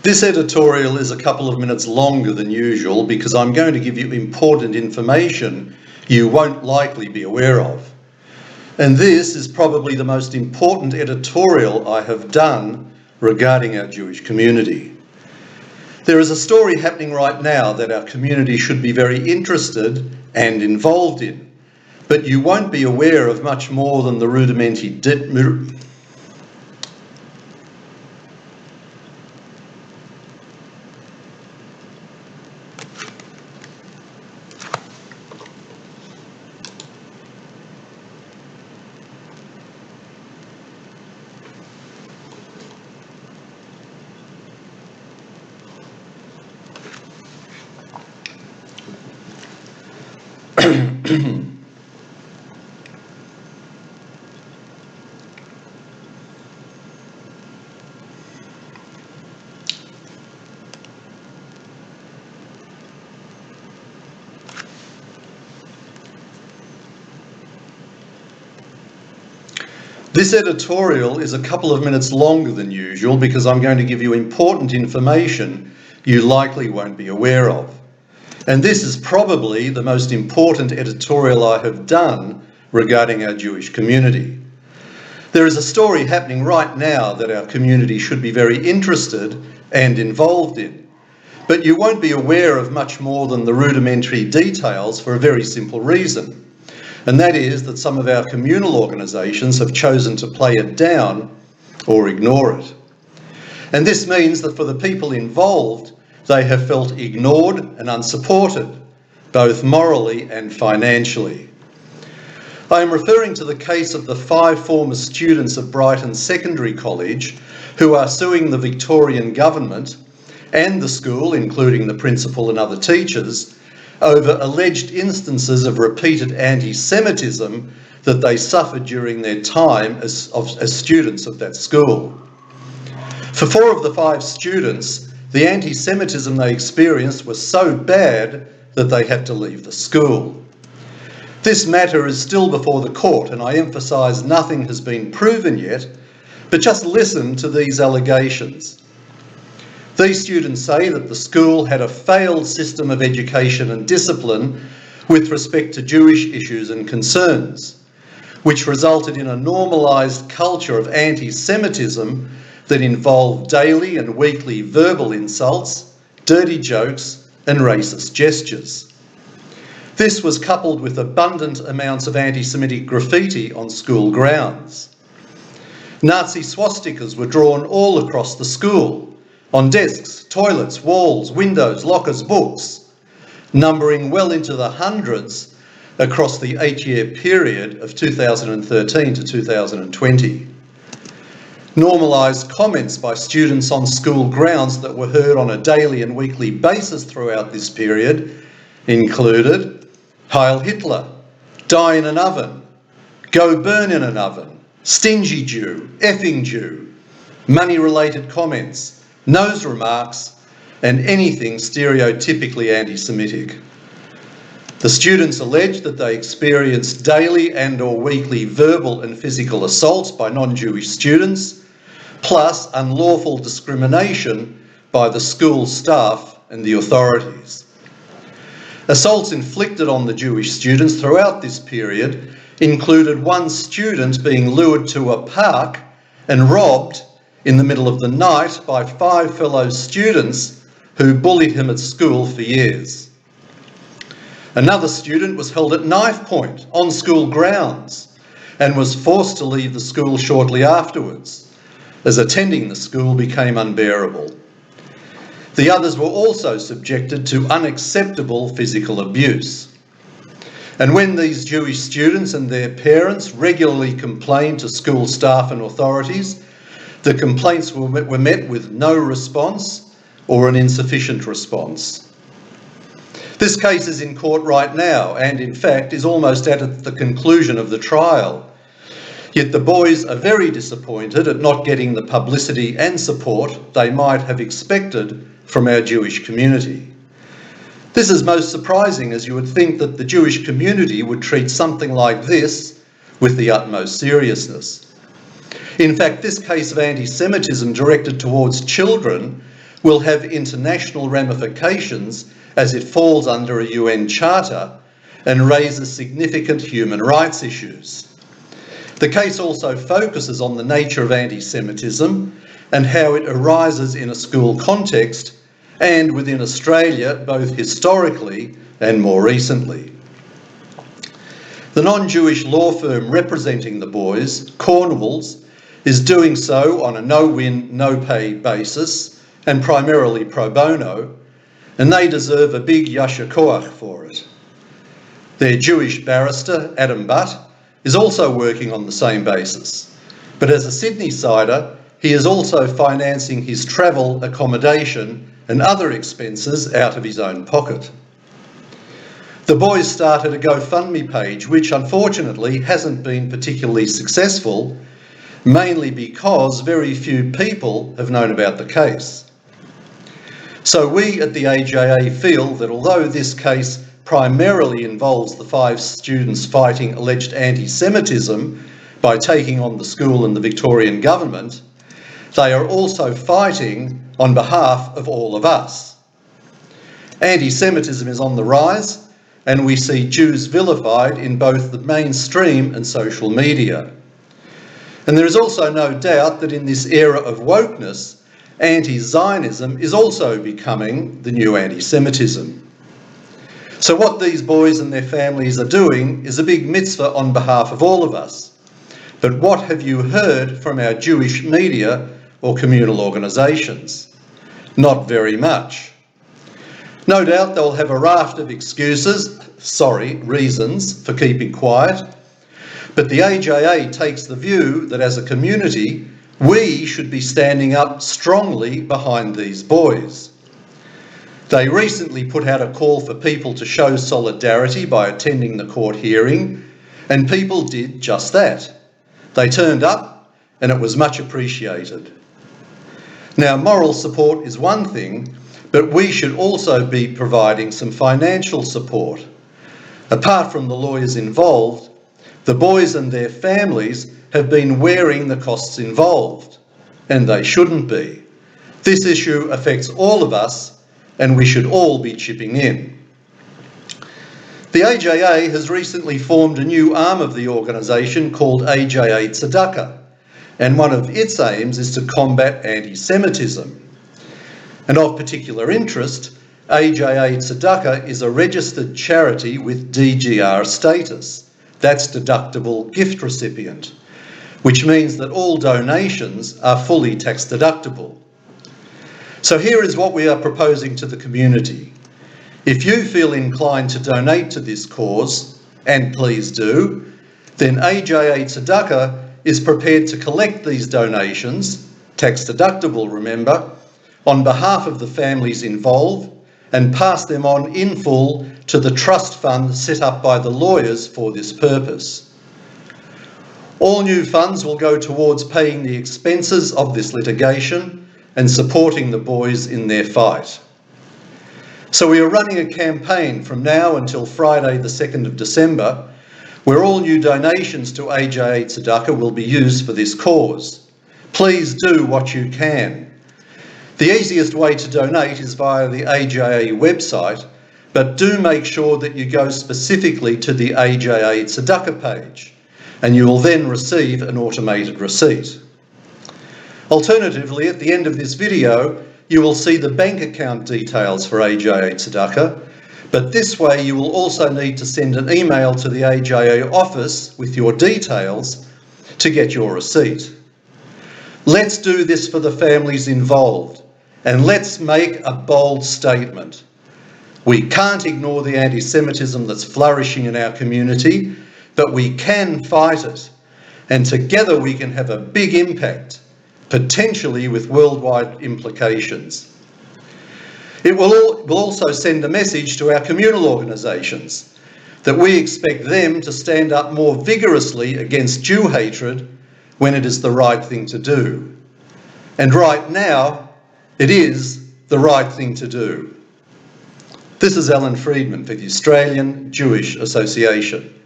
This editorial is a couple of minutes longer than usual because I'm going to give you important information you won't likely be aware of. And this is probably the most important editorial I have done regarding our Jewish community. There is a story happening right now that our community should be very interested and involved in, but you won't be aware of much more than the rudimentary This editorial is a couple of minutes longer than usual because I'm going to give you important information you likely won't be aware of. And this is probably the most important editorial I have done regarding our Jewish community. There is a story happening right now that our community should be very interested and involved in, but you won't be aware of much more than the rudimentary details for a very simple reason. And that is that some of our communal organisations have chosen to play it down or ignore it. And this means that for the people involved, they have felt ignored and unsupported, both morally and financially. I am referring to the case of the 5 former students of Brighton Secondary College who are suing the Victorian government and the school, including the principal and other teachers, over alleged instances of repeated anti-Semitism that they suffered during their time as students of that school. For 4 of the 5 students, the anti-Semitism they experienced was so bad that they had to leave the school. This matter is still before the court, and I emphasise nothing has been proven yet, but just listen to these allegations. These students say that the school had a failed system of education and discipline with respect to Jewish issues and concerns, which resulted in a normalised culture of anti-Semitism that involved daily and weekly verbal insults, dirty jokes, and racist gestures. This was coupled with abundant amounts of anti-Semitic graffiti on school grounds. Nazi swastikas were drawn all across the school, on desks, toilets, walls, windows, lockers, books, numbering well into the hundreds across the 8-year period of 2013 to 2020. Normalised comments by students on school grounds that were heard on a daily and weekly basis throughout this period included Heil Hitler, die in an oven, go burn in an oven, stingy Jew, effing Jew, money-related comments, nose remarks, and anything stereotypically anti-Semitic. The students alleged that they experienced daily and or weekly verbal and physical assaults by non-Jewish students, plus unlawful discrimination by the school staff and the authorities. Assaults inflicted on the Jewish students throughout this period included one student being lured to a park and robbed in the middle of the night by 5 fellow students who bullied him at school for years. Another student was held at knife point on school grounds and was forced to leave the school shortly afterwards, as attending the school became unbearable. The others were also subjected to unacceptable physical abuse. And when these Jewish students and their parents regularly complained to school staff and authorities, the complaints were met with no response or an insufficient response. This case is in court right now and, in fact, is almost at the conclusion of the trial. Yet the boys are very disappointed at not getting the publicity and support they might have expected from our Jewish community. This is most surprising, as you would think that the Jewish community would treat something like this with the utmost seriousness. In fact, this case of anti-Semitism directed towards children will have international ramifications as it falls under a UN Charter and raises significant human rights issues. The case also focuses on the nature of anti-Semitism and how it arises in a school context and within Australia, both historically and more recently. The non-Jewish law firm representing the boys, Cornwall's, is doing so on a no-win, no-pay basis and primarily pro bono, and they deserve a big yasher koach for it. Their Jewish barrister, Adam Butt, is also working on the same basis, but as a Sydney-sider, he is also financing his travel, accommodation and other expenses out of his own pocket. The boys started a GoFundMe page, which unfortunately hasn't been particularly successful, mainly because very few people have known about the case. So we at the AJA feel that although this case primarily involves the 5 students fighting alleged anti-Semitism by taking on the school and the Victorian government, they are also fighting on behalf of all of us. Anti-Semitism is on the rise, and we see Jews vilified in both the mainstream and social media. And there is also no doubt that in this era of wokeness, anti-Zionism is also becoming the new anti-Semitism. So what these boys and their families are doing is a big mitzvah on behalf of all of us. But what have you heard from our Jewish media or communal organisations? Not very much. No doubt they'll have a raft of reasons for keeping quiet, but the AJA takes the view that as a community, we should be standing up strongly behind these boys. They recently put out a call for people to show solidarity by attending the court hearing, and people did just that. They turned up, and it was much appreciated. Now, moral support is one thing, but we should also be providing some financial support. Apart from the lawyers involved, the boys and their families have been wearing the costs involved, and they shouldn't be. This issue affects all of us, and we should all be chipping in. The AJA has recently formed a new arm of the organisation called AJA Tzedakah, and one of its aims is to combat anti-Semitism. And of particular interest, AJA Tzedakah is a registered charity with DGR status. That's deductible gift recipient, which means that all donations are fully tax deductible. So here is what we are proposing to the community. If you feel inclined to donate to this cause, and please do, then AJA Tzedakah is prepared to collect these donations, tax deductible remember, on behalf of the families involved and pass them on in full to the trust fund set up by the lawyers for this purpose. All new funds will go towards paying the expenses of this litigation and supporting the boys in their fight. So we are running a campaign from now until Friday the 2nd of December where all new donations to AJA Tzedakah will be used for this cause. Please do what you can. The easiest way to donate is via the AJA website, but do make sure that you go specifically to the AJA Tzedakah page, and you will then receive an automated receipt. Alternatively, at the end of this video, you will see the bank account details for AJA Tzedakah, but this way you will also need to send an email to the AJA office with your details to get your receipt. Let's do this for the families involved, and let's make a bold statement. We can't ignore the anti-Semitism that's flourishing in our community, but we can fight it, and together we can have a big impact, potentially with worldwide implications. It will also send a message to our communal organisations that we expect them to stand up more vigorously against Jew hatred when it is the right thing to do. And right now, it is the right thing to do. This is Alan Friedman for the Australian Jewish Association.